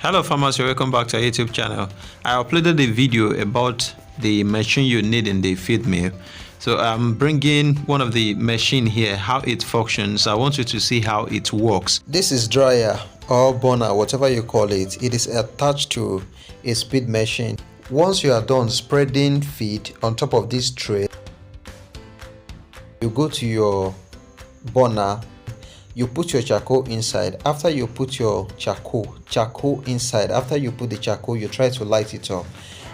Hello farmers, welcome back to our YouTube channel. I uploaded a video about the machine you need in the feed mill. So I'm bringing one of the machine here, how it functions. I want you to see how it works. This is dryer or burner, whatever you call it. It is attached to a speed machine. Once you are done spreading feed on top of this tray, you go to your burner. You put your charcoal inside. After you put your charcoal inside, after you put the charcoal, you try to light it up.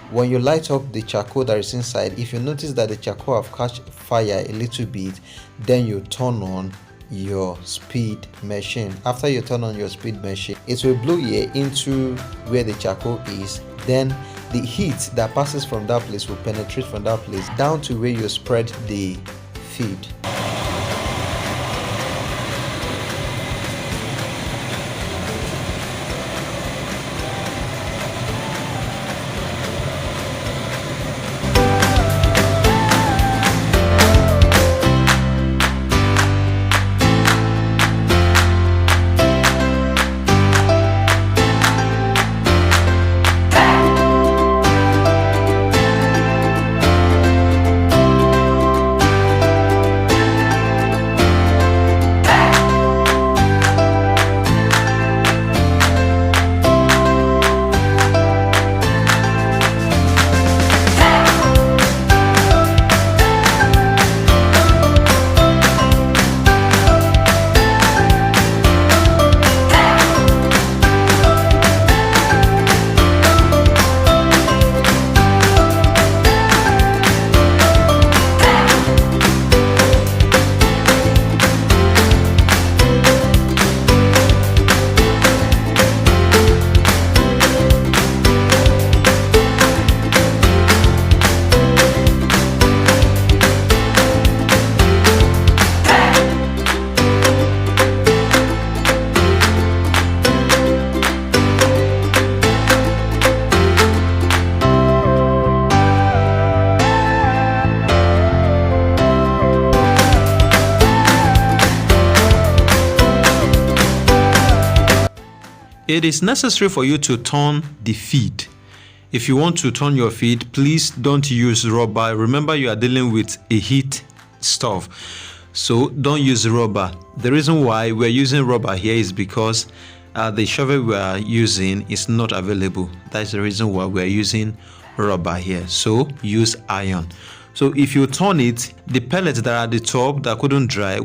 When you light up the charcoal that is inside, if you notice that the charcoal have catch fire a little bit, then you turn on your speed machine. After you turn on your speed machine, it will blow air into where the charcoal is. Then the heat that passes from that place will penetrate from that place down to where you spread the feed. It is necessary for you to turn the feed. If you want to turn your feed, please don't use rubber. Remember, you are dealing with a heat stuff, so don't use rubber. The reason why we're using rubber here is because the shovel we are using is not available. That's the reason why we're using rubber here. So use iron. So if you turn it, the pellets that are at the top that couldn't dry you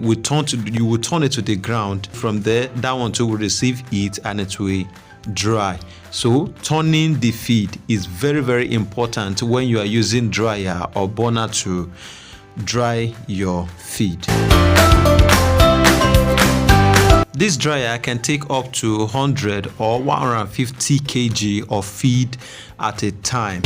will turn it to the ground. From there, that one too will receive heat and it will dry. So turning the feed is very, very important when you are using dryer or burner to dry your feed. This dryer can take up to 100 or 150 kg of feed at a time.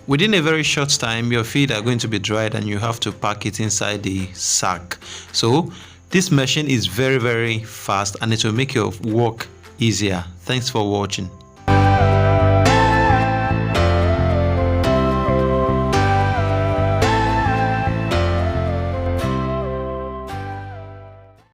Within a very short time, your feed are going to be dried and you have to pack it inside the sack. So this machine is very, very fast and it will make your work easier. Thanks for watching.